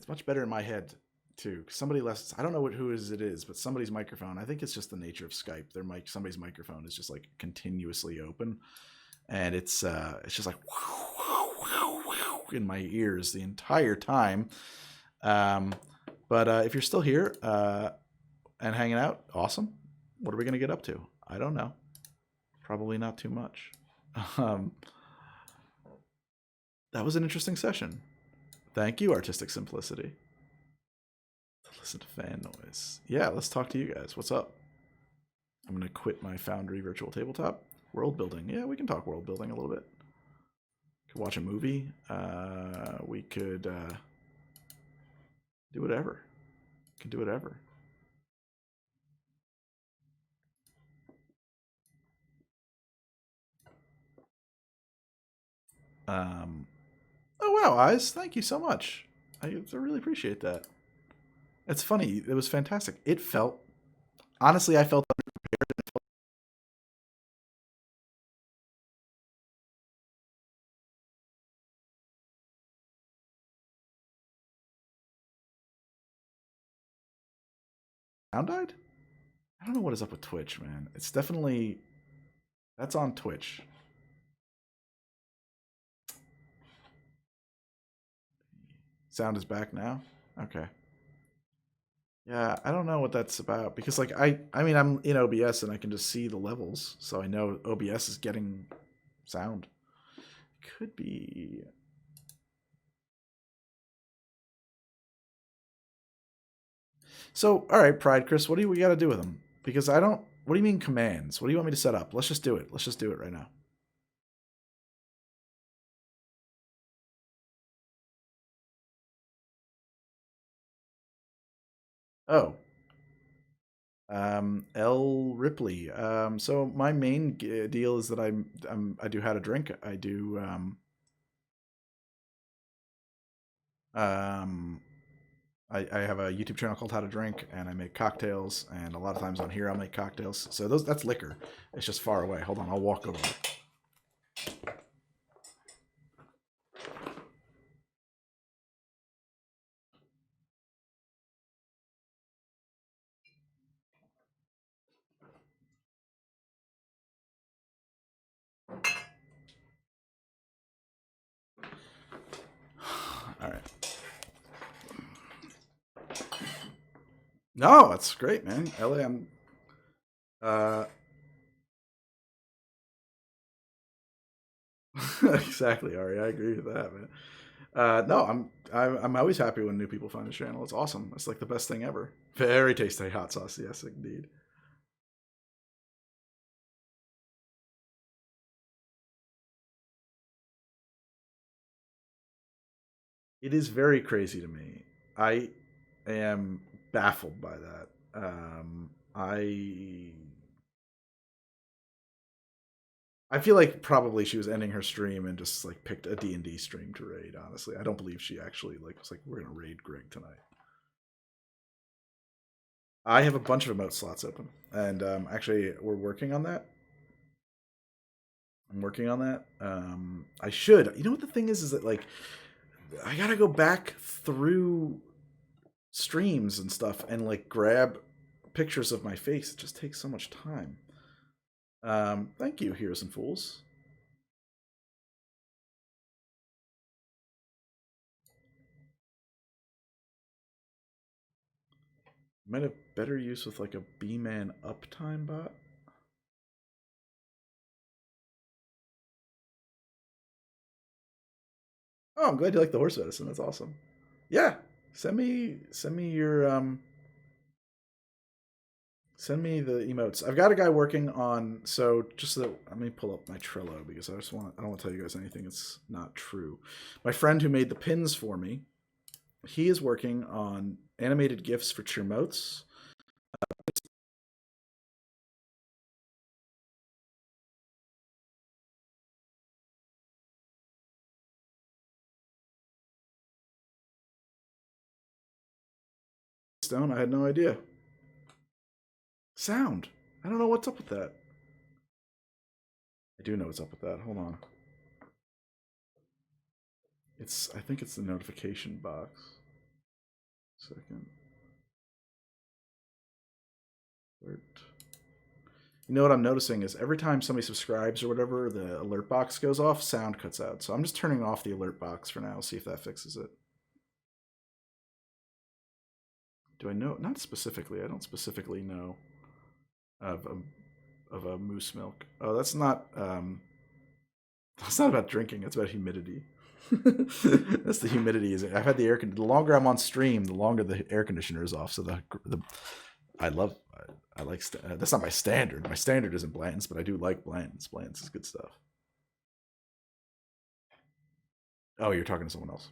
much better in my head too. Somebody less. I don't know who it is, but somebody's microphone. I think it's just the nature of Skype. Somebody's microphone is just like continuously open, and it's just like in my ears the entire time. Um, but if you're still here and hanging out, awesome. What are we gonna get up to? I don't know. Probably not too much. Um, that was an interesting session. Thank you, Artistic Simplicity. Listen to fan noise. Yeah, let's talk to you guys. What's up? I'm going to quit my Foundry virtual tabletop. World building. Yeah, we can talk world building a little bit. Could watch a movie. We could do whatever. Could do whatever. Oh, wow, Eyes. Thank you so much. I really appreciate that. It's funny. It was fantastic. It felt, honestly, I felt sound died. I don't know what is up with Twitch, man. It's definitely, that's on Twitch. Sound is back now. Okay. Yeah, I don't know what that's about because like I mean I'm in OBS and I can just see the levels, so I know OBS is getting sound. Could be. So, all right, Pride Chris, what do we got to do with them? Because I don't. What do you mean commands? What do you want me to set up? Let's just do it. Let's just do it right now. Oh, L Ripley. So my main deal is that I do how to drink. I do um I have a YouTube channel called How to Drink, and I make cocktails. And a lot of times on here, I'll make cocktails. So that's liquor. It's just far away. Hold on, I'll walk over. All right. No, that's great, man. LA, I'm. Uh, exactly, Ari. I agree with that, man. No, I'm always happy when new people find the channel. It's awesome. It's like the best thing ever. Very tasty hot sauce. Yes, indeed. It is very crazy to me. I am baffled by that. I feel like probably she was ending her stream and just like picked a D&D stream to raid, honestly. I don't believe she actually like was like we're going to raid Greg tonight. I have a bunch of emote slots open and actually we're working on that. I'm working on that. I should. You know what the thing is that like I got to go back through streams and stuff and like grab pictures of my face. It just takes so much time. Thank you, Heroes and Fools. Might have better use with like a B-man uptime bot. Oh, I'm glad you like the horse medicine. That's awesome. Yeah, send me your send me the emotes. I've got a guy working on so just so that, let me pull up my Trello because I don't want to tell you guys anything that's not true. My friend who made the pins for me, he is working on animated gifs for Cheermotes. Stone, I had no idea. Sound. I don't know what's up with that. I do know what's up with that. Hold on. I think it's the notification box. Second. Alert. You know what I'm noticing is every time somebody subscribes or whatever, the alert box goes off, sound cuts out. So I'm just turning off the alert box for now, see if that fixes it. Do I know? Not specifically. I don't specifically know of a moose milk. Oh, that's not about drinking. It's about humidity. That's the humidity. I've had the air. The longer I'm on stream, the longer the air conditioner is off. So I like that's not my standard. My standard isn't Blanton's, but I do like Blanton's. Blanton's is good stuff. Oh, you're talking to someone else.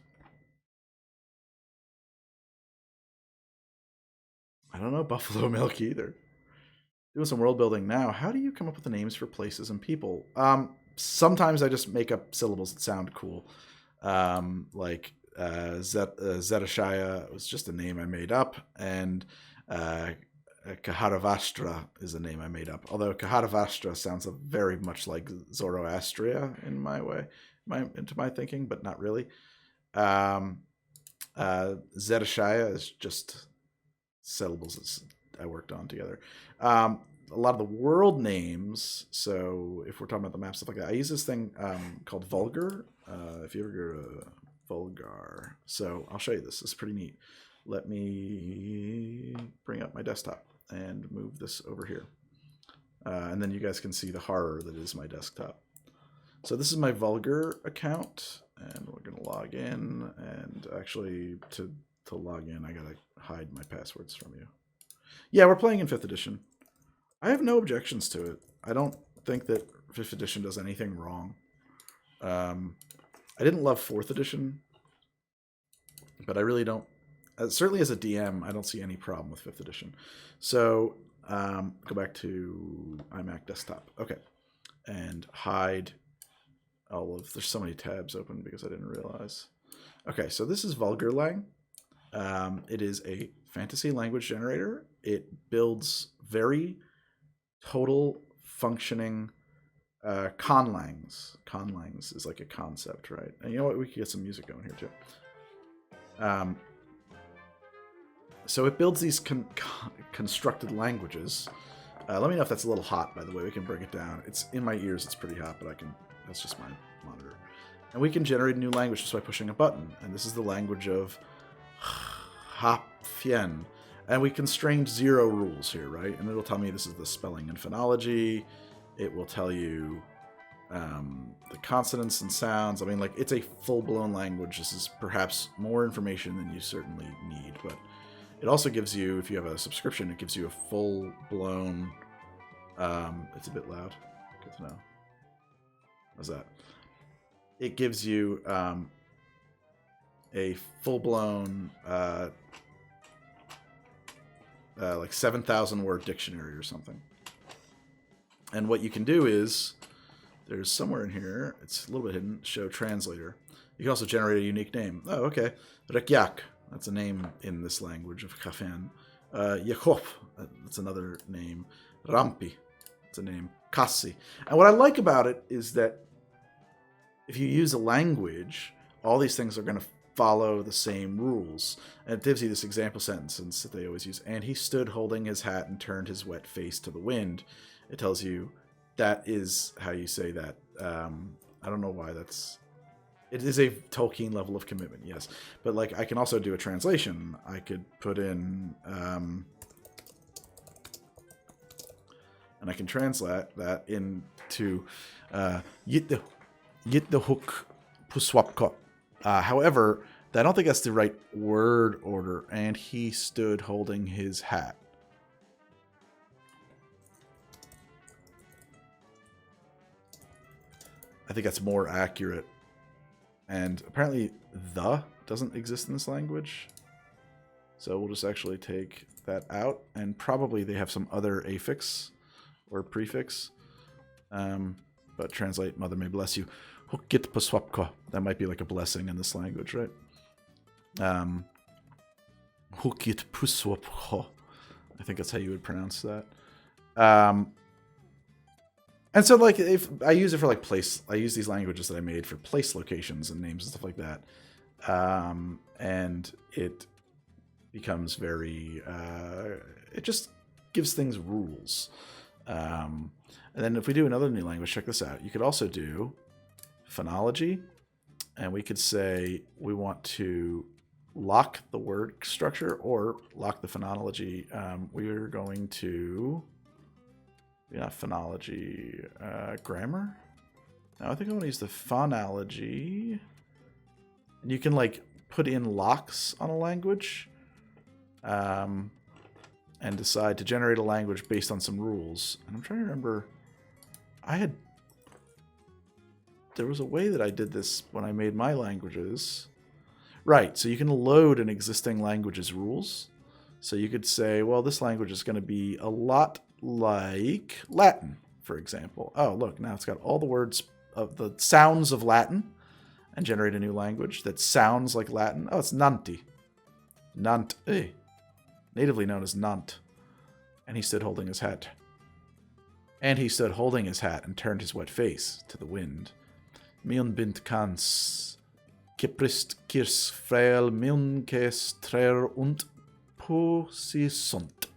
I don't know Buffalo Milk either. Doing some world building now. How do you come up with the names for places and people? Sometimes I just make up syllables that sound cool. Like Zetashaya was just a name I made up, and Kaharavastra is a name I made up. Although Kaharavastra sounds very much like Zoroastria in into my thinking, but not really. Zetashaya is just syllables that I worked on together. A lot of the world names, so if we're talking about the map, stuff like that, I use this thing called Vulgar. If you ever go to Vulgar. So I'll show you this. This is pretty neat. Let me bring up my desktop and move this over here. And then you guys can see the horror that is my desktop. So this is my Vulgar account, and we're going to log in. And actually, to log in, I got to hide my passwords from you. Yeah, we're playing in 5th edition. I have no objections to it. I don't think that 5th edition does anything wrong. I didn't love 4th edition, but I really don't. Certainly as a DM, I don't see any problem with 5th edition. So go back to iMac desktop. Okay. And hide all of... There's so many tabs open because I didn't realize. Okay, so this is Vulgar Lang. It is a fantasy language generator. It builds very total functioning conlangs. Conlangs is like a concept, right? And you know what? We could get some music going here too. So it builds these constructed languages. Let me know if that's a little hot, by the way. We can bring it down. It's in my ears. It's pretty hot, but that's just my monitor. And we can generate a new language just by pushing a button. And this is the language of Hapfien. And we constrained 0 rules here, right? And it'll tell me this is the spelling and phonology. It will tell you the consonants and sounds. I mean, like, it's a full-blown language. This is perhaps more information than you certainly need. But it also gives you, if you have a subscription, it gives you a full-blown... it's a bit loud. Good to know. How's that? It gives you a full-blown... like 7,000 word dictionary or something. And what you can do is, there's somewhere in here, it's a little bit hidden, show translator. You can also generate a unique name. Oh, okay. Rekyak, that's a name in this language of Khafen. Yakov, that's another name. Rampi, that's a name. Kassi. And what I like about it is that if you use a language, all these things are going to follow the same rules. And it gives you this example sentence that they always use. And he stood holding his hat and turned his wet face to the wind. It tells you that is how you say that. I don't know why that's... It is a Tolkien level of commitment, yes. But like, I can also do a translation. I could put in... and I can translate that into... Yitte hook puswapko. However, I don't think that's the right word order. And he stood holding his hat. I think that's more accurate. And apparently the doesn't exist in this language. So we'll just actually take that out. And probably they have some other affix or prefix. But translate, Mother may bless you. Hukit paswapko. That might be like a blessing in this language, right? Hukit puswapko. I think that's how you would pronounce that. And so, like, if I use it for like place, I use these languages that I made for place locations and names and stuff like that. And it becomes very, it just gives things rules. And then if we do another new language, check this out. You could also do phonology, and we could say we want to lock the word structure or lock the phonology. We're going to, phonology, grammar. Now I think I want to use the phonology. And you can like put in locks on a language, and decide to generate a language based on some rules. And I'm trying to remember, there was a way that I did this when I made my languages. Right, so you can load an existing language's rules. So you could say, well, this language is going to be a lot like Latin, for example. Oh, look, now it's got all the words of the sounds of Latin, and generate a new language that sounds like Latin. Oh, it's Nanti. Nant, natively known as Nant. And he stood holding his hat. And he stood holding his hat and turned his wet face to the wind. Mion bint kans. Kiprist kirs frail mion kes trer und posisunt.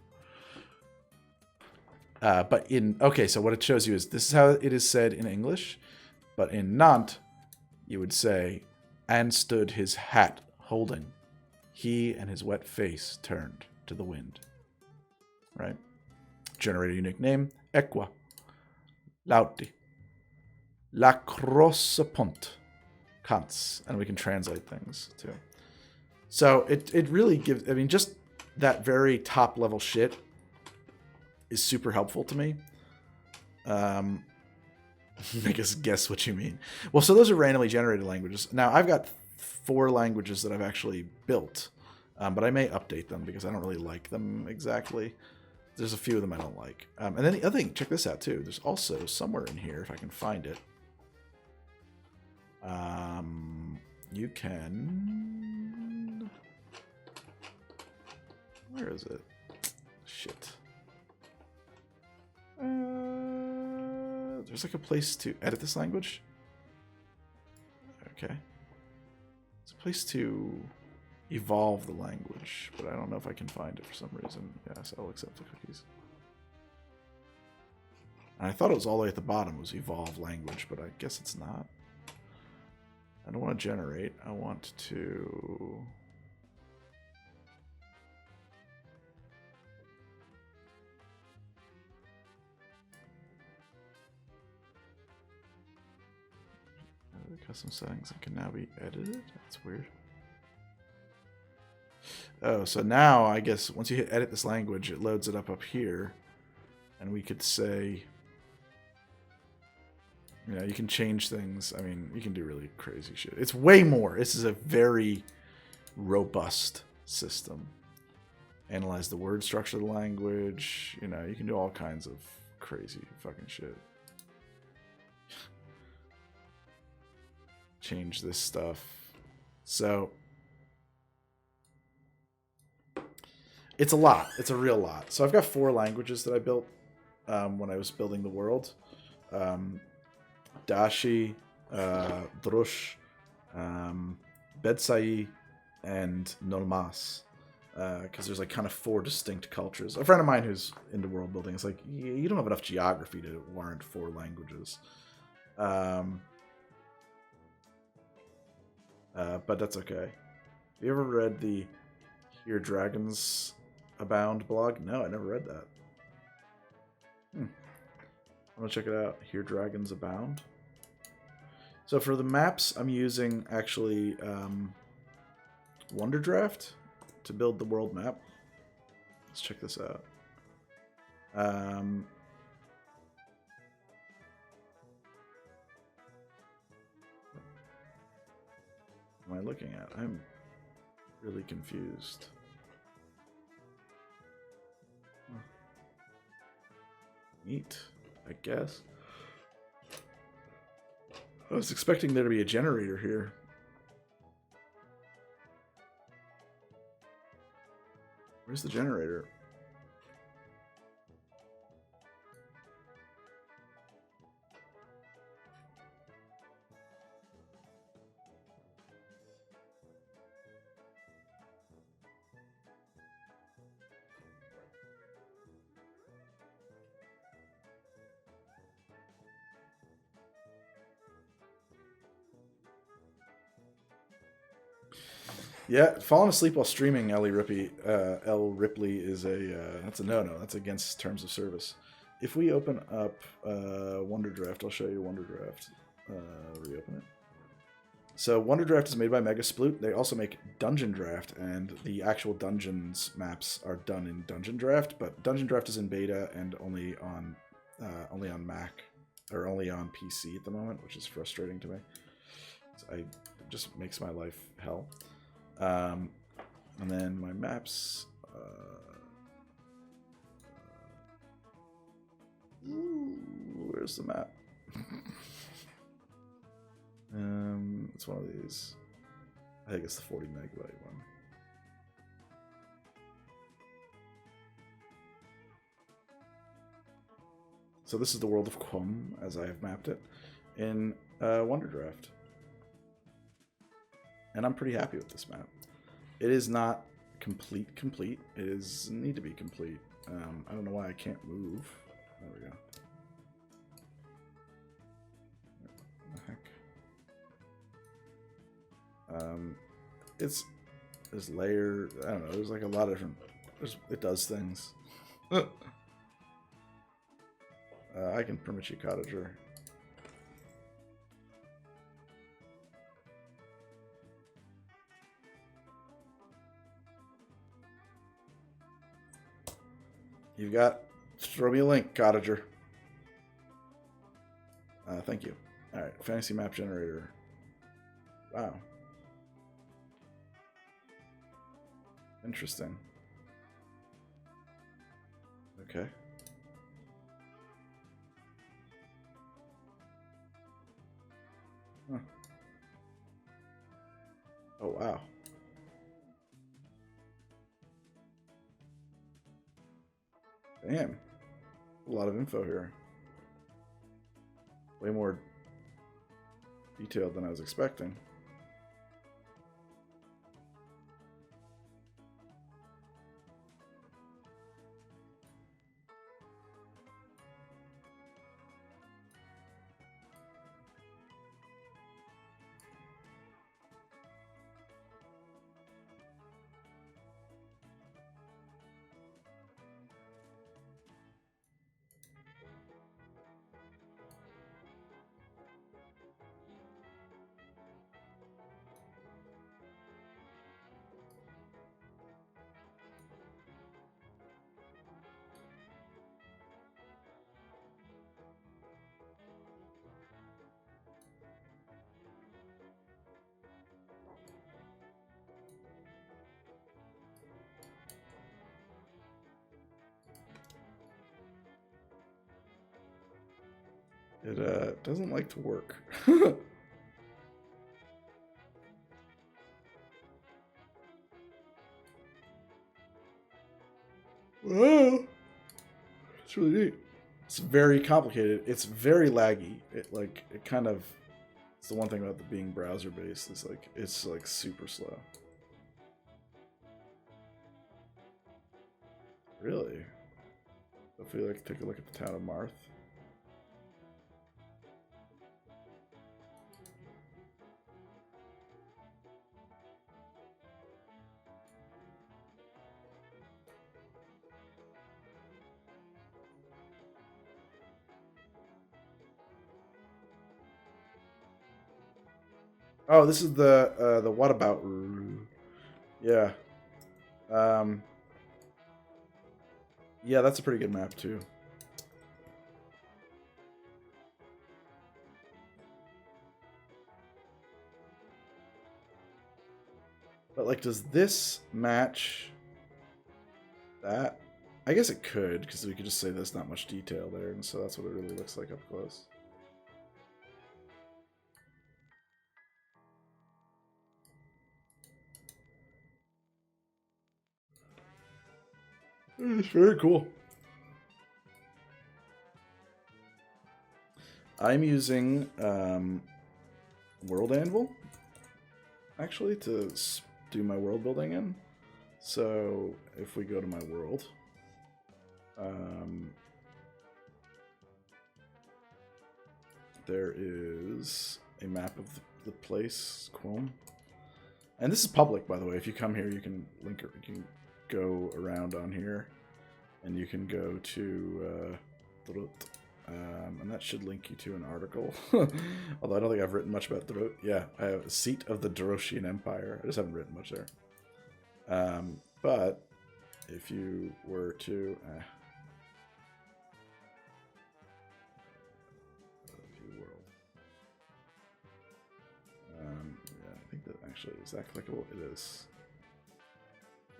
But okay, so what it shows you is this is how it is said in English. But in Nant, you would say, and stood his hat holding. He and his wet face turned to the wind. Right? Generate a unique name. Equa. Lauti. Lacrossapont. Kants. And we can translate things too. So it really gives, I mean, just that very top level shit is super helpful to me. I guess what you mean. Well, so those are randomly generated languages. Now, I've got 4 languages that I've actually built, but I may update them because I don't really like them exactly. There's a few of them I don't like. And then the other thing, check this out too. There's also somewhere in here, if I can find it, you can... Where is it? Shit. There's like a place to edit this language. Okay. There's a place to evolve the language, but I don't know if I can find it for some reason. Yes, I'll accept the cookies. And I thought it was all the way at the bottom. It was evolve language, but I guess it's not. I don't want to generate. I want to... Custom settings that can now be edited. That's weird. Oh, so now I guess once you hit edit this language, it loads it up here, and we could say, you can change things. I mean, you can do really crazy shit. It's way more. This is a very robust system. Analyze the word structure of the language. You can do all kinds of crazy fucking shit. Change this stuff. So it's a lot. It's a real lot. So I've got 4 languages that I built when I was building the world. Dashi, Drush, Bedsai, and Nolmas. Because there's like kind of 4 distinct cultures. A friend of mine who's into world building is like, you don't have enough geography to warrant 4 languages. But that's okay. Have you ever read the Here Dragons Abound blog? No, I never read that. I'm gonna check it out. Here Dragons Abound. So for the maps, I'm using actually Wonderdraft to build the world map. Let's check this out. What am I looking at? I'm really confused. Neat, I guess. I was expecting there to be a generator here. Where's the generator? Yeah, falling asleep while streaming, L Ripley is that's a no-no. That's against terms of service. If we open up Wonder Draft, I'll show you Wonder Draft. Reopen it. So Wonder Draft is made by Mega Sploot. They also make Dungeon Draft, and the actual dungeons maps are done in Dungeon Draft. But Dungeon Draft is in beta and only on Mac or only on PC at the moment, which is frustrating to me. It just makes my life hell. And then my maps. Where's the map? It's one of these. I think it's the 40 megabyte one. So this is the world of Qum as I have mapped it in Wonder Draft. And I'm pretty happy with this map. It is not complete. It is need to be complete. I don't know why I can't move. There we go. What the heck? There's layer. I don't know. There's like a lot of different. It does things. I can permit you cottager. You've got. Throw me a link, cottager. Thank you. All right, fantasy map generator. Wow. Interesting. Okay. Huh. Oh, wow. Damn. A lot of info here. Way more detailed than I was expecting. It doesn't like to work. Whoa. It's really neat. It's very complicated. It's very laggy. It's the one thing about the being browser based is it's super slow. Really? If we take a look at the town of Marth. Oh, this is the what about? Yeah. Yeah, that's a pretty good map too. But does this match that? I guess it could, because we could just say there's not much detail there, and so that's what it really looks like up close. It's very cool. I'm using World Anvil, actually, to do my world building in. So if we go to my world, there is a map of the place, Qum. And this is public, by the way. If you come here, you can link it. You can go around on here, and you can go to and that should link you to an article. Although I don't think I've written much about Drot. Yeah, I have a seat of the Droshian Empire. I just haven't written much there. But if you were to yeah, I think that actually is that clickable. It is.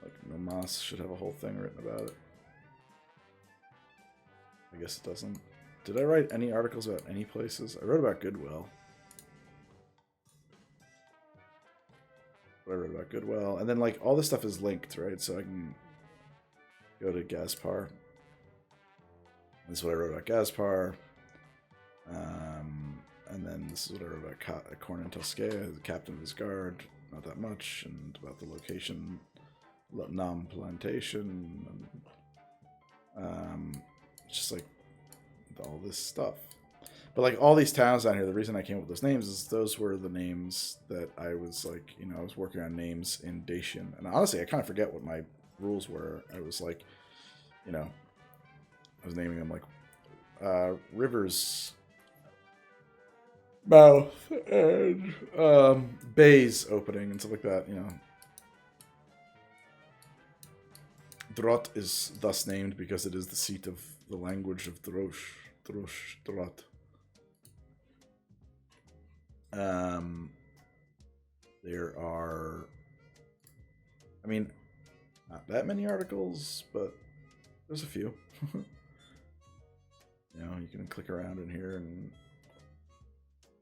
Like Nomas should have a whole thing written about it. I guess it doesn't. Did I write any articles about any places? I wrote about Goodwill. I wrote about Goodwill. And then, like, all this stuff is linked, right? So I can go to Gaspar. This is what I wrote about Gaspar. And then this is what I wrote about Corn and Toscaya, the captain of his guard. Not that much. And about the location, Nam Plantation. And, just like all this stuff. But like all these towns down here, the reason I came up with those names is those were the names that I was like, you know, I was working on names in Dacian. And honestly, I kind of forget what my rules were. I was like, you know, I was naming them like rivers, mouth, and bays opening and stuff like that, you know. Drot is thus named because it is the seat of the language of Drot. There are, I mean, not that many articles, but there's a few. You know, you can click around in here, and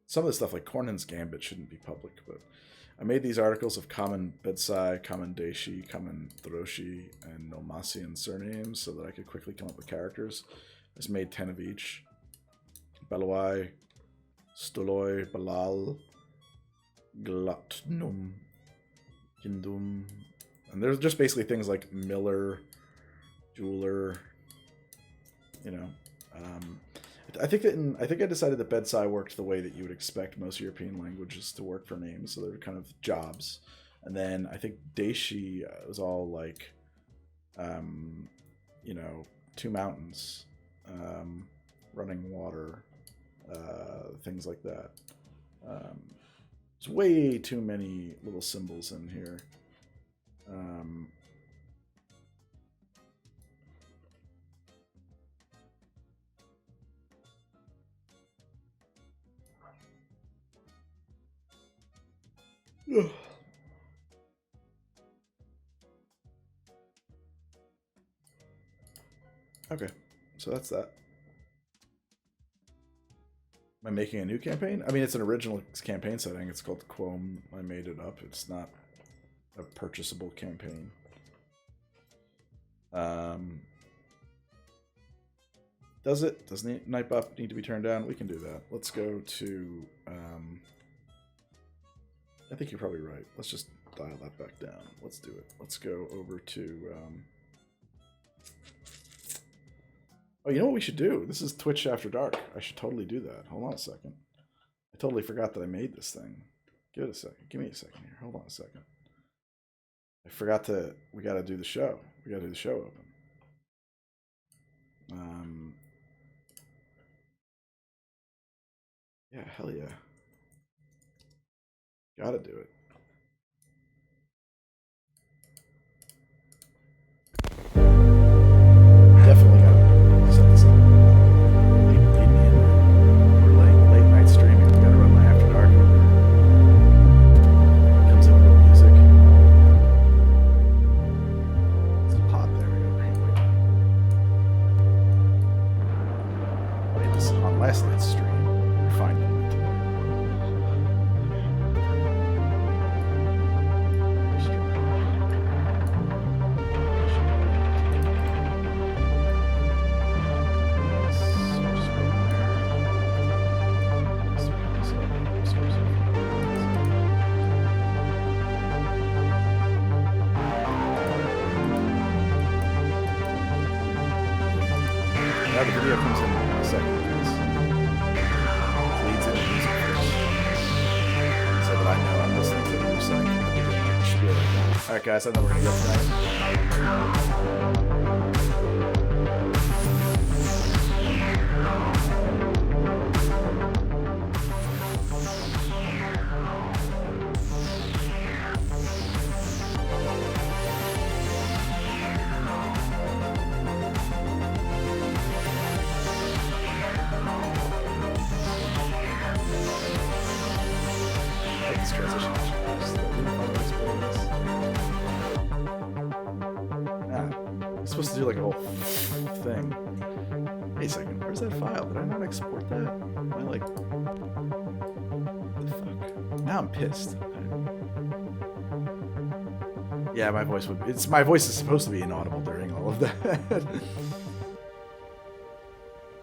some of the stuff like Cornyn's Gambit shouldn't be public, but I made these articles of common Bedsai, common Dashi, common Droshi, and Nomasian surnames so that I could quickly come up with characters. I just made 10 of each. Belawai, Stoloi, Balal, Glotnum, Kindum. And there's just basically things like Miller, Jeweler, you know. I think I decided that Bedsai worked the way that you would expect most European languages to work for names. So they're kind of jobs. And then I think Dashi was all like, you know, two mountains, running water, things like that. There's way too many little symbols in here. Okay, so that's that. Am I making a new campaign? I mean, it's an original campaign setting. It's called Quom. I made it up. It's not a purchasable campaign. Does it? Does Nightbuff need to be turned down? We can do that. Let's go to... I think you're probably right. Let's just dial that back down. Let's do it. Let's go over to... Oh, you know what we should do? This is Twitch After Dark. I should totally do that. Hold on a second. I totally forgot that I made this thing. Give it a second. Give me a second here. Hold on a second. I forgot to... We got to do the show. We got to do the show open. Yeah, hell yeah. Gotta do it. Definitely gotta set this up. Lead me in there. We're late night streaming. We gotta run my After Dark. Comes in with the music. It's a pot there. We go. I mean, this on last night's stream. We're finding it today. Now the video comes in a second, guys. Leads into music first. So that I know I'm listening to the music. back, guys. I know we're gonna get tonight. Supposed to do like a whole thing. Wait a second, where's that file? Did I not export that? Am I like, what the fuck? Now I'm pissed. Yeah, my voice would. My voice is supposed to be inaudible during all of that.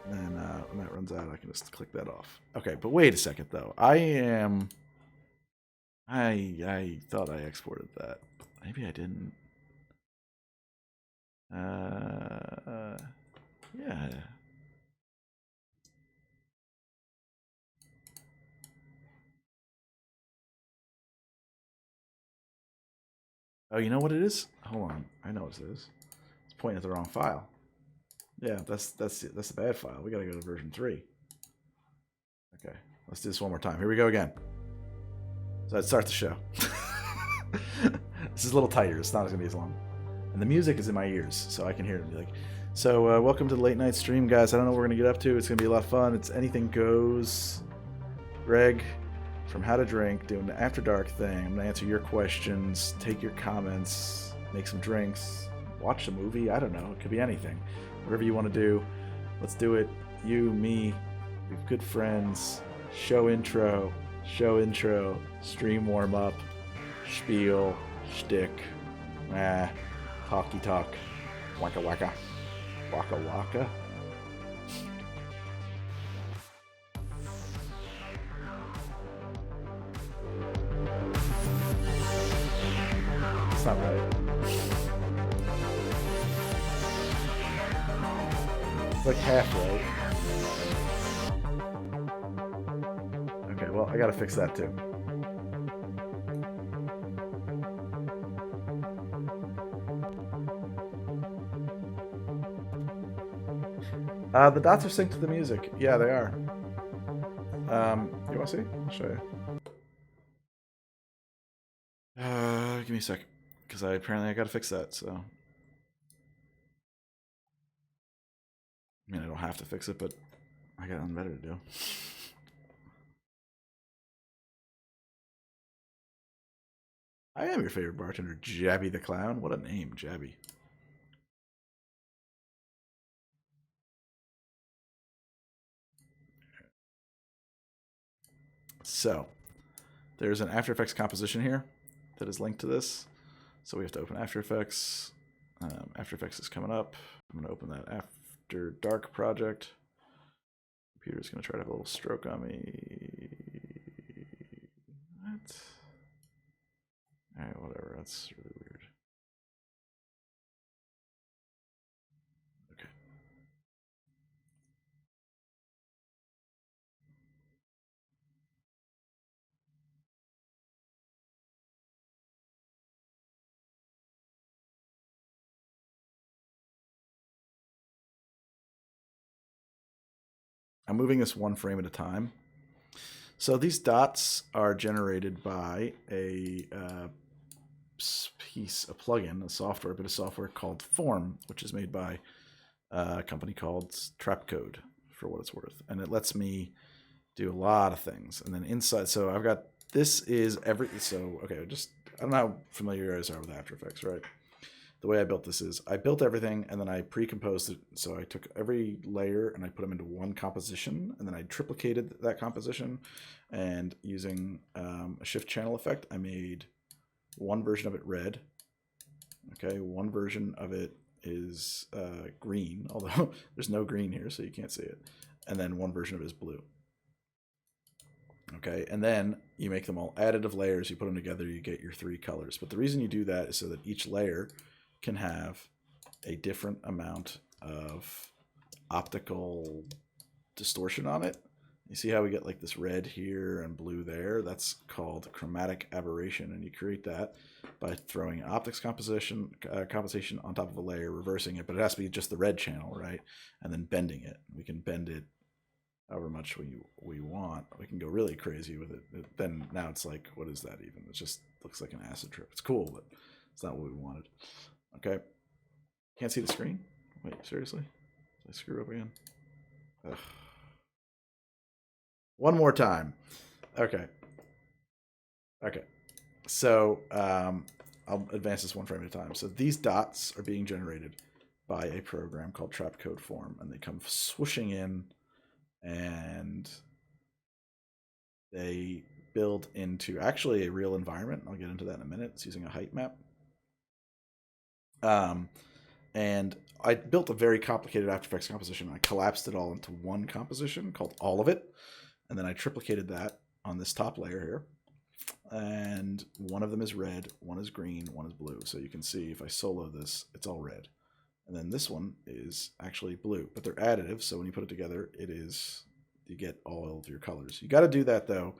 And when that runs out, I can just click that off. Okay, but wait a second though. I thought I exported that. Maybe I didn't. Yeah. Oh, you know what it is? Hold on. I know what it is. It's pointing at the wrong file. Yeah, that's the bad file. We gotta go to version 3. Okay, let's do this one more time. Here we go again. So let's start the show. This is a little tighter. It's not gonna be as long. And the music is in my ears, so I can hear it and be like, so welcome to the late night stream, guys. I don't know what we're going to get up to. It's going to be a lot of fun. It's anything goes. Greg from How to Drink doing the After Dark thing. I'm going to answer your questions, take your comments, make some drinks, watch a movie. I don't know. It could be anything. Whatever you want to do, let's do it. You, me, we're good friends. Show intro, stream warm up, spiel, shtick, talky talk, waka waka, waka waka. It's not right. It's like half right. Okay, well, I gotta fix that too. The dots are synced to the music. Yeah, they are. You want to see? I'll show you. Give me a sec, because I got to fix that. So, I mean, I don't have to fix it, but I got nothing better to do. I am your favorite bartender, Jabby the Clown. What a name, Jabby. So, there's an After Effects composition here that is linked to this. So we have to open After Effects. After Effects is coming up. I'm going to open that After Dark project. Computer's going to try to have a little stroke on me. What? Alright, whatever. That's really weird. Okay. I'm moving this one frame at a time. So these dots are generated by a plugin, a bit of software called Form, which is made by a company called Trapcode, for what it's worth. And it lets me do a lot of things. And then inside, so I've got, this is okay, I don't know how familiar you guys are with After Effects, right? The way I built this is I built everything and then I pre-composed it. So I took every layer and I put them into one composition, and then I triplicated that composition, and using a shift channel effect, I made one version of it red. Okay, one version of it is green, although there's no green here, so you can't see it. And then one version of it is blue. Okay, and then you make them all additive layers, you put them together, you get your 3 colors. But the reason you do that is so that each layer can have a different amount of optical distortion on it. You see how we get like this red here and blue there? That's called chromatic aberration, and you create that by throwing optics compensation on top of a layer, reversing it, but it has to be just the red channel, right? And then bending it. We can bend it however much we want. We can go really crazy with it. Then now it's like, what is that even? It just looks like an acid trip. It's cool, but it's not what we wanted. Okay. Can't see the screen? Wait, seriously? Did I screw up again? Ugh. One more time. Okay. Okay. So I'll advance this one frame at a time. So these dots are being generated by a program called Trap Code Form, and they come swooshing in, and they build into actually a real environment. I'll get into that in a minute. It's using a height map. And I built a very complicated After Effects composition. I collapsed it all into one composition called All of It. And then I triplicated that on this top layer here. And one of them is red, one is green, one is blue. So you can see if I solo this, it's all red. And then this one is actually blue, but they're additive. So when you put it together, you get all of your colors. You got to do that though,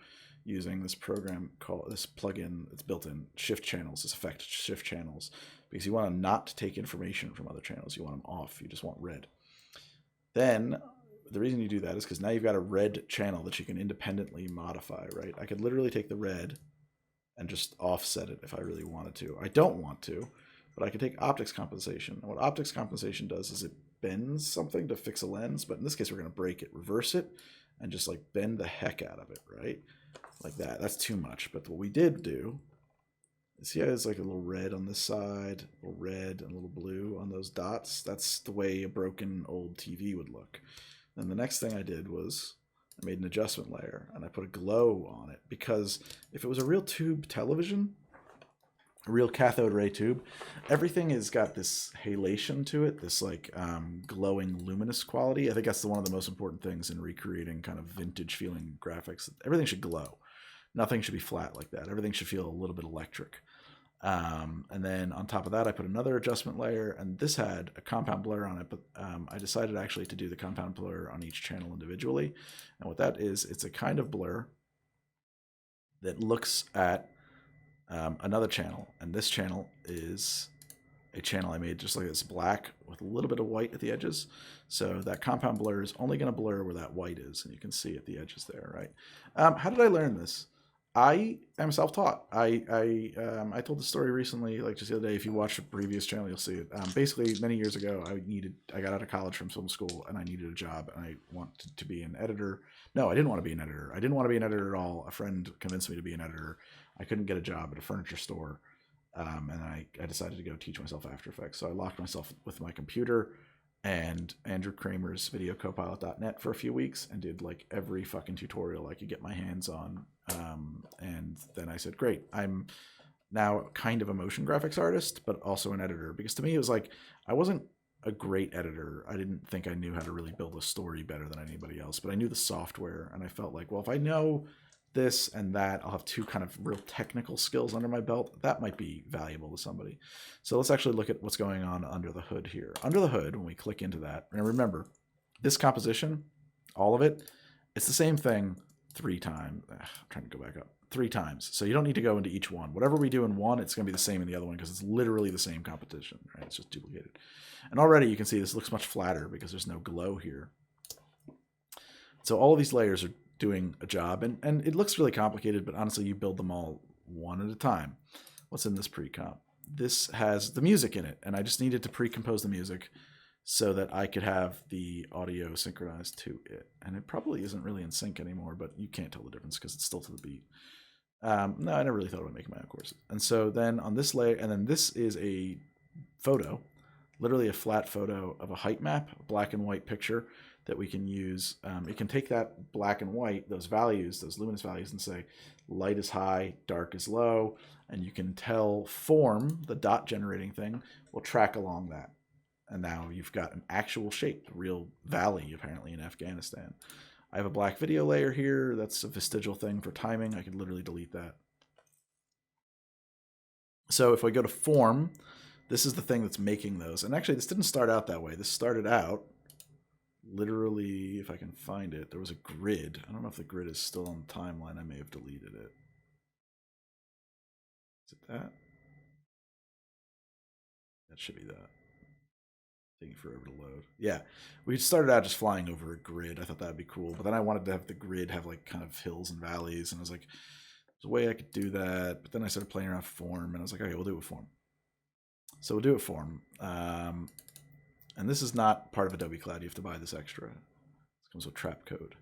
using this program called this plugin. It's built in Shift Channels, this effect Shift Channels, because you want to not take information from other channels. You want them off. You just want red. Then the reason you do that is because now you've got a red channel that you can independently modify, right? I could literally take the red and just offset it if I really wanted to. I don't want to, but I could take optics compensation. And what optics compensation does is it bends something to fix a lens, but in this case we're going to break it, reverse it, and just like bend the heck out of it, right? Like that. That's too much. But what we did do, see how there's like a little red on this side, a little red and a little blue on those dots? That's the way a broken old TV would look. Then the next thing I did was I made an adjustment layer and I put a glow on it, because if it was a real tube television, a real cathode ray tube, everything has got this halation to it, this like glowing luminous quality. I think that's one of the most important things in recreating kind of vintage feeling graphics. Everything should glow. Nothing should be flat like that. Everything should feel a little bit electric. And then on top of that, I put another adjustment layer, and this had a compound blur on it, but I decided actually to do the compound blur on each channel individually. And what that is, it's a kind of blur that looks at another channel, and this channel is a channel I made just like this, black with a little bit of white at the edges. So that compound blur is only going to blur where that white is, and you can see at the edges there, right? How did I learn this? I am self-taught. I told the story recently, like just the other day. If you watch a previous channel, you'll see it. Basically, many years ago, I got out of college from film school, and I needed a job, and I wanted to be an editor. No, I didn't want to be an editor. I didn't want to be an editor at all. A friend convinced me to be an editor. I couldn't get a job at a furniture store, and I decided to go teach myself After Effects. So I locked myself with my computer and Andrew Kramer's videocopilot.net for a few weeks and did like every fucking tutorial I could get my hands on. And then I said, great, I'm now kind of a motion graphics artist, but also an editor. Because to me, it was like, I wasn't a great editor. I didn't think I knew how to really build a story better than anybody else, but I knew the software. And I felt like, well, if I know this and that, I'll have two kind of real technical skills under my belt. That might be valuable to somebody. So let's actually look at what's going on under the hood here. Under the hood, when we click into that, and remember, this composition, all of it, it's the same thing 3 times. I'm trying to go back up. 3 times. So you don't need to go into each one. Whatever we do in one, it's going to be the same in the other one, because it's literally the same competition, right? It's just duplicated. And already you can see this looks much flatter because there's no glow here. So all of these layers are doing a job, and it looks really complicated, but honestly, you build them all one at a time. What's in this pre-comp? This has the music in it, and I just needed to pre-compose the music so that I could have the audio synchronized to it. And it probably isn't really in sync anymore, but you can't tell the difference because it's still to the beat. No, I never really thought about making my own courses. And so then on this layer, and then this is a photo, literally a flat photo of a height map, a black and white picture that we can use. It can take that black and white, those values, those luminous values, and say light is high, dark is low, and you can tell form, the dot generating thing, will track along that. And now you've got an actual shape, a real valley apparently in Afghanistan. I have a black video layer here. That's a vestigial thing for timing. I could literally delete that. So if I go to form, this is the thing that's making those. And actually, this didn't start out that way. This started out literally, if I can find it, there was a grid. I don't know if the grid is still on the timeline. I may have deleted it. Is it that? That should be that. Taking forever to load. Yeah, we started out just flying over a grid. I thought that'd be cool, but then I wanted to have the grid have like kind of hills and valleys, and I was like, there's a way I could do that. But then I started playing around with form, and I was like, okay, we'll do it with form. So we'll do it form. And this is not part of Adobe Cloud. You have to buy this extra. It comes with trap code.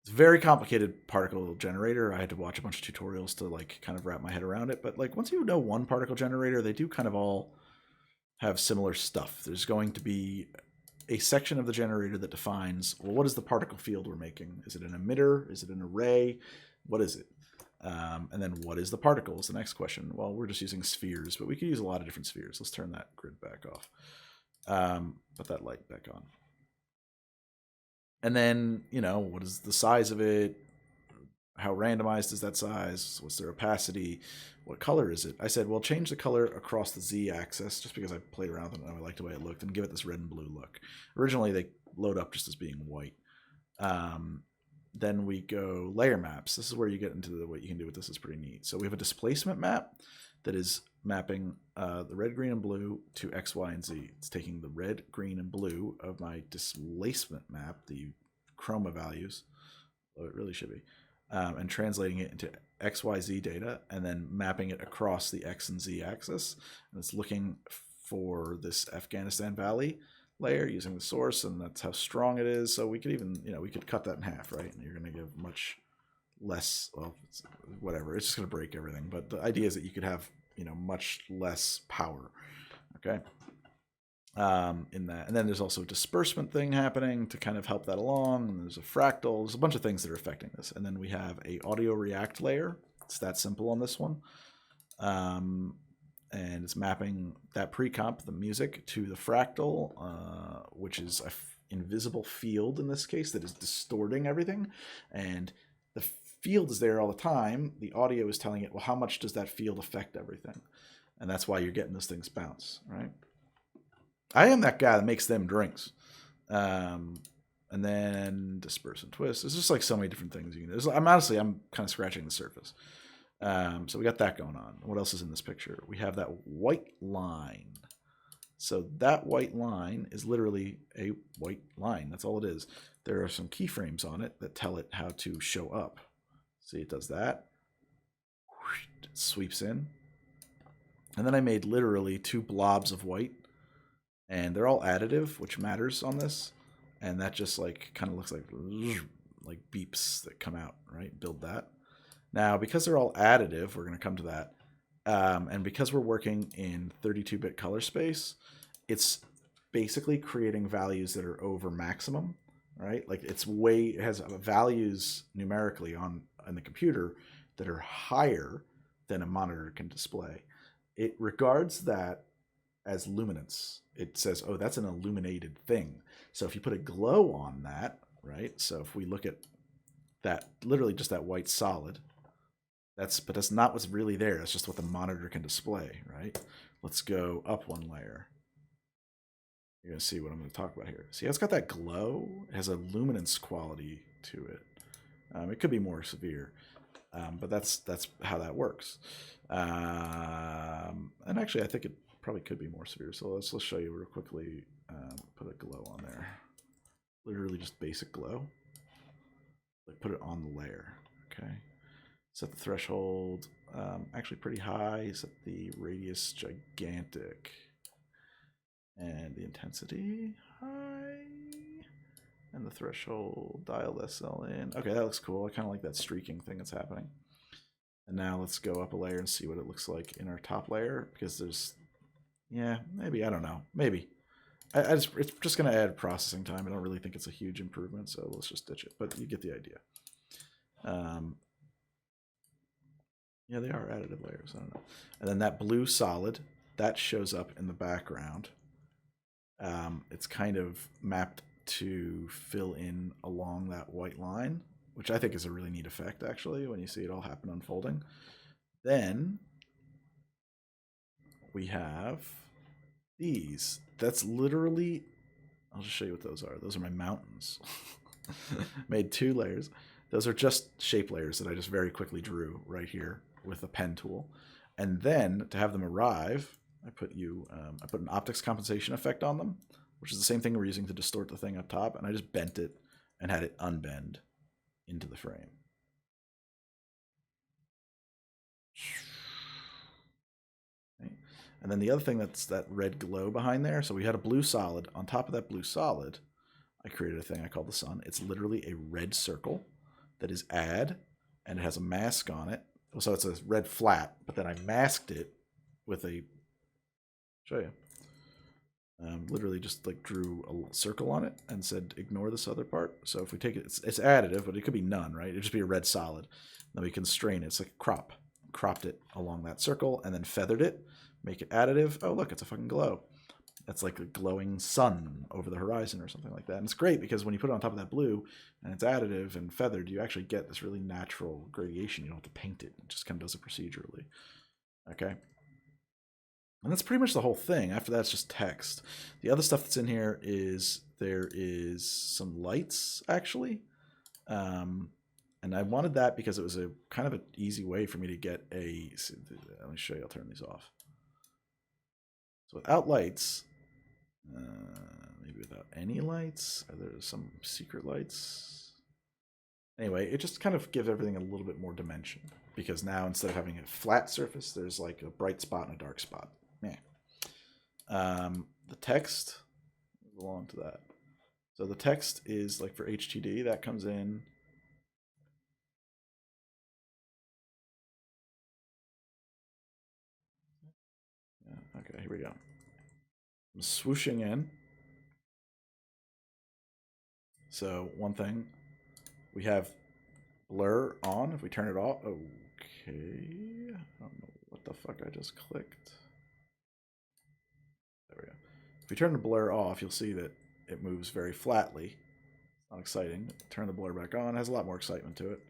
It's a very complicated particle generator. I had to watch a bunch of tutorials to like kind of wrap my head around it. But like once you know one particle generator, they do kind of all have similar stuff. There's going to be a section of the generator that defines, well, what is the particle field we're making? Is it an emitter? Is it an array? What is it? And then what is the particle is the next question. Well, we're just using spheres, but we could use a lot of different spheres. Let's turn that grid back off. Put that light back on. And then, you know, what is the size of it? How randomized is that size? What's their opacity? What color is it? I said, well, change the color across the Z-axis just because I played around with it and I liked the way it looked, and give it this red and blue look. Originally, they load up just as being white. Then we go layer maps. This is where you get into what you can do with this is pretty neat. So we have a displacement map that is mapping the red, green, and blue to X, Y, and Z. It's taking the red, green, and blue of my displacement map, the chroma values, well, it really should be, and translating it into X, Y, Z data, and then mapping it across the X and Z axis. And it's looking for this Afghanistan Valley layer using the source, and that's how strong it is. So we could even, you know, we could cut that in half, right? And you're going to give much less, well, whatever. It's just going to break everything. But the idea is that you could have, you know, much less power, okay, in that. And then there's also a disbursement thing happening to kind of help that along. And there's a fractal. There's a bunch of things that are affecting this. And then we have a audio react layer. It's that simple on this one. And it's mapping that pre-comp, the music, to the fractal, which is an invisible field in this case that is distorting everything. And the field is there all the time. The audio is telling it, well, how much does that field affect everything? And that's why you're getting those things bounce, right? I am that guy that makes them drinks. And then disperse and twist. There's just like so many different things you can do. I'm kind of scratching the surface. So we got that going on. What else is in this picture? We have that white line. So that white line is literally a white line. That's all it is. There are some keyframes on it that tell it how to show up. See, it does that. It sweeps in. And then I made literally 2 blobs of white. And they're all additive, which matters on this. And that just like kind of looks like beeps that come out, right? Build that. Now, because they're all additive, we're going to come to that. And because we're working in 32-bit color space, it's basically creating values that are over maximum, right? Like it has values numerically on the computer that are higher than a monitor can display. It regards that as luminance. It says, oh, that's an illuminated thing. So if you put a glow on that, right? So if we look at that, literally just that white solid, but that's not what's really there. That's just what the monitor can display, right? Let's go up 1 layer. You're going to see what I'm going to talk about here. See, it's got that glow. It has a luminance quality to it. It could be more severe, but that's how that works. And actually, I think it probably could be more severe. So let's show you real quickly. Put a glow on there. Literally just basic glow. Like put it on the layer. Okay. Set the threshold actually pretty high. Set the radius gigantic. And the intensity high. And the threshold dial SL in. Okay, that looks cool. I kind of like that streaking thing that's happening. And now let's go up a layer and see what it looks like in our top layer. Because there's, yeah, maybe, I don't know. Maybe. It's just going to add processing time. I don't really think it's a huge improvement, so let's just ditch it. But you get the idea. Yeah, they are additive layers. I don't know. And then that blue solid, that shows up in the background. It's kind of mapped to fill in along that white line, which I think is a really neat effect, actually, when you see it all happen unfolding. Then we have these. That's literally I'll just show you what those are. Those are my mountains. Made 2 layers. Those are just shape layers that I just very quickly drew right here with a pen tool. And then to have them arrive, I put an optics compensation effect on them, which is the same thing we're using to distort the thing up top, and I just bent it and had it unbend into the frame. Okay. And then the other thing, that's that red glow behind there. So we had a blue solid. On top of that blue solid, I created a thing I call the sun. It's literally a red circle that is add, and it has a mask on it. So it's a red flat, but then I masked it with a, show you. Literally just like drew a circle on it and said ignore this other part. So if we take it, it's additive, but it could be none, right? It'd just be a red solid. Then we constrain it. It's like cropped it along that circle and then feathered it, make it additive. Oh, look, it's a fucking glow. That's like a glowing sun over the horizon or something like that. And it's great because when you put it on top of that blue and it's additive and feathered, you actually get this really natural gradation. You don't have to paint it. It just kind of does it procedurally. Okay. And that's pretty much the whole thing. After that, it's just text. The other stuff that's in here is there is some lights, actually. And I wanted that because it was a kind of an easy way for me to get a... Let me show you. I'll turn these off. So without lights, maybe without any lights, are there some secret lights? Anyway, it just kind of gives everything a little bit more dimension. Because now instead of having a flat surface, there's like a bright spot and a dark spot. Yeah. The text, belong to that. So the text is like for HTD, that comes in. Yeah, okay, here we go. I'm swooshing in. So one thing, we have blur on. If we turn it off, okay. I don't know what the fuck I just clicked. There we go. If we turn the blur off, you'll see that it moves very flatly. Not exciting. Turn the blur back on, it has a lot more excitement to it.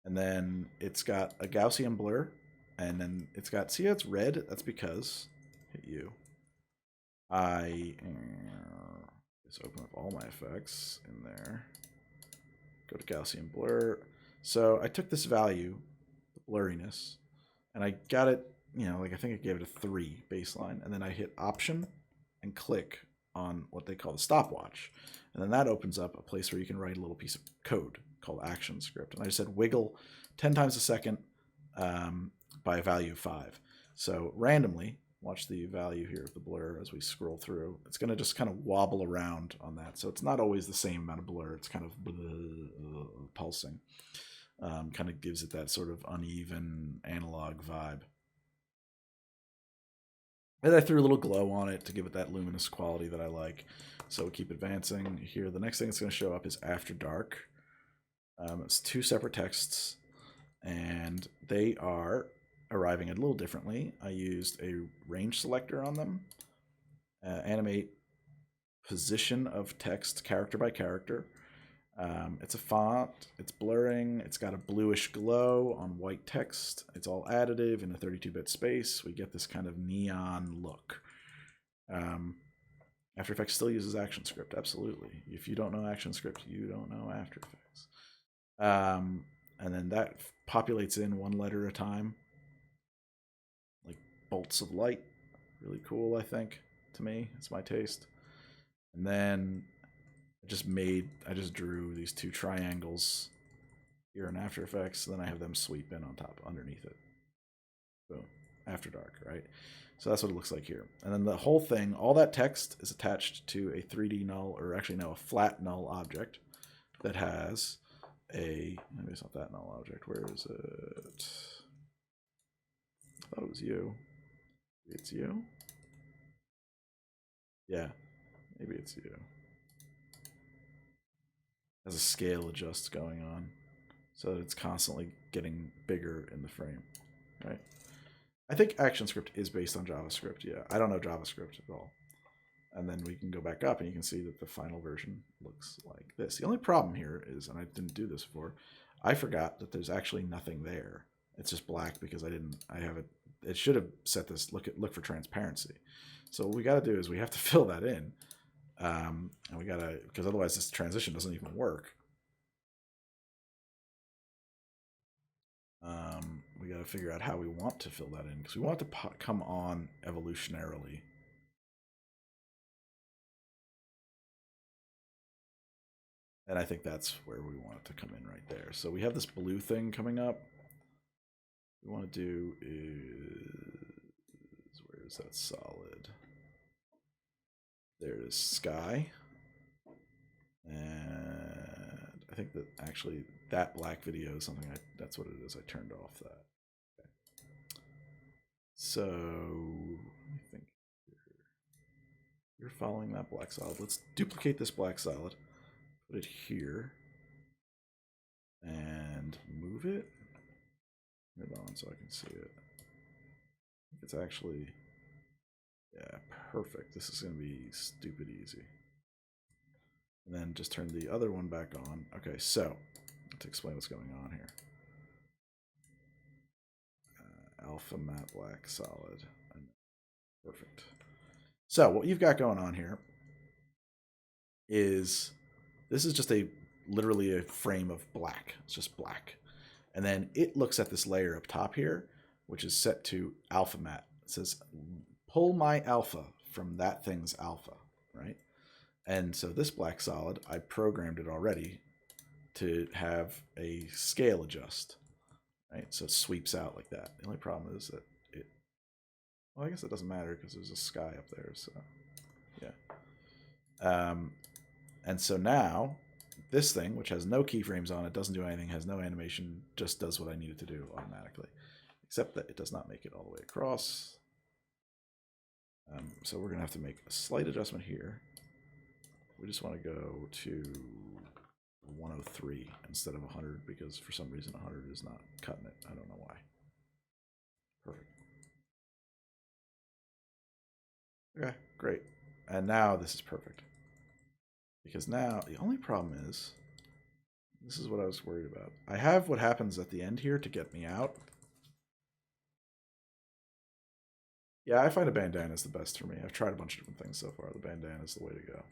And then it's got a Gaussian blur, and then it's got, see how it's red? That's because, hit you. I just open up all my effects in there. Go to Gaussian blur. So I took this value, the blurriness, and I got it, you know, like I think I gave it a 3 baseline, and then I hit Option and click on what they call the stopwatch. And then that opens up a place where you can write a little piece of code called action script. And I just said wiggle 10 times a second by a value of 5. So randomly, watch the value here of the blur as we scroll through. It's going to just kind of wobble around on that. So it's not always the same amount of blur. It's kind of pulsing. Kind of gives it that sort of uneven analog vibe. And I threw a little glow on it to give it that luminous quality that I like. So we keep advancing here. The next thing that's going to show up is After Dark. It's 2 separate texts, and they are arriving a little differently. I used a range selector on them. Animate position of text character by character. It's a font, it's blurring, it's got a bluish glow on white text. It's all additive in a 32-bit space. We get this kind of neon look. After Effects still uses ActionScript, absolutely. If you don't know ActionScript, you don't know After Effects. And then that populates in 1 letter at a time, like bolts of light. Really cool, I think, to me. It's my taste. And then I just drew these 2 triangles here in After Effects, and then I have them sweep in on top, underneath it. Boom. After Dark, right? So that's what it looks like here. And then the whole thing, all that text is attached to a 3D null, or actually no, a flat null object that has maybe it's not that null object. Where is it? I thought it was you. Maybe it's you? Yeah, maybe it's you. Has a scale adjust going on, so that it's constantly getting bigger in the frame, right? I think ActionScript is based on JavaScript. Yeah, I don't know JavaScript at all. And then we can go back up and you can see that the final version looks like this. The only problem here is, and I didn't do this before, I forgot that there's actually nothing there. It's just black because I have it. It should have set this, look for transparency. So what we got to do is we have to fill that in. And we gotta, because otherwise this transition doesn't even work. We gotta figure out how we want to fill that in, because we want it to come on evolutionarily. And I think that's where we want it to come in right there. So we have this blue thing coming up. What we want to do is, where is that solid? There is sky. And I think that actually that black video is something, that's what it is. I turned off that. Okay. So, let me think. You're following that black solid. Let's duplicate this black solid. Put it here. And move it. Hold on so I can see it. It's actually, yeah, perfect. This is going to be stupid easy. And then just turn the other one back on. Okay, so to explain what's going on here. Alpha matte black solid. Perfect. So what you've got going on here is this is just literally a frame of black. It's just black. And then it looks at this layer up top here, which is set to alpha matte. It says, pull my alpha from that thing's alpha, right? And so this black solid, I programmed it already to have a scale adjust, right? So it sweeps out like that. The only problem is that well, I guess it doesn't matter because there's a sky up there, so yeah. And so now this thing, which has no keyframes on it, doesn't do anything, has no animation, just does what I need it to do automatically, except that it does not make it all the way across. So we're going to have to make a slight adjustment here. We just want to go to 103 instead of 100 because for some reason 100 is not cutting it. I don't know why. Perfect. Okay, great. And now this is perfect. Because now the only problem is, this is what I was worried about. I have what happens at the end here to get me out. Yeah, I find a bandana is the best for me. I've tried a bunch of different things so far. The bandana is the way to go.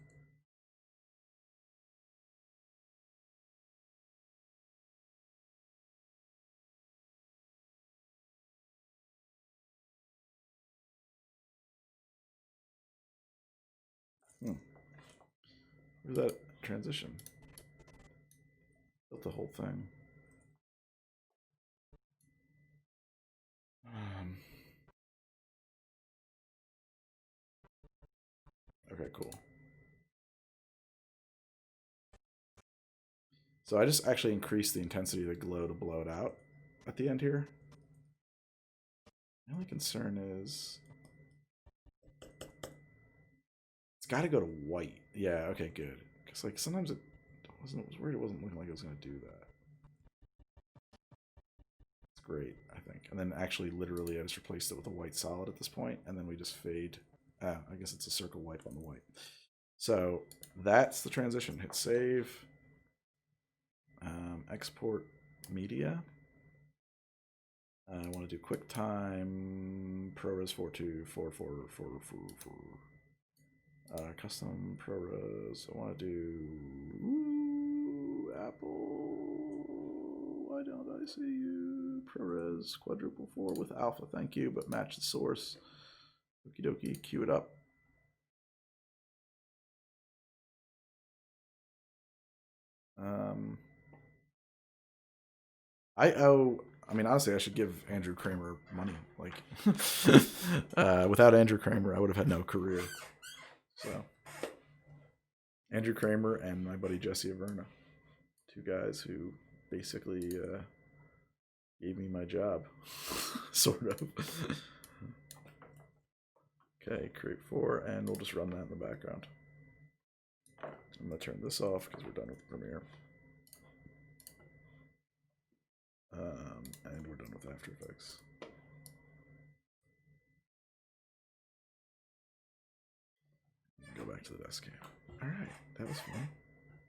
Where's that transition? Built the whole thing. Okay, cool. So I just actually increased the intensity of the glow to blow it out at the end here. The only concern is it's got to go to white. Yeah, okay, good. Because like sometimes I was worried it wasn't looking like it was going to do that. It's great, I think. And then actually, literally, I just replaced it with a white solid at this point, and then we just fade. I guess it's a circle wipe on the white. So that's the transition. Hit save. Export media. I want to do QuickTime ProRes 4244444. Custom ProRes. I want to do Apple. Why don't I see you? ProRes quadruple 4 with alpha. Thank you, but match the source. Okie dokie. Cue it up. I mean, honestly, I should give Andrew Kramer money. Like, without Andrew Kramer, I would have had no career. So, Andrew Kramer and my buddy Jesse Averna, two guys who basically gave me my job, sort of. Okay, create 4, and we'll just run that in the background. I'm gonna turn this off because we're done with Premiere. And we're done with After Effects. Go back to the desk cam. All right, that was fun.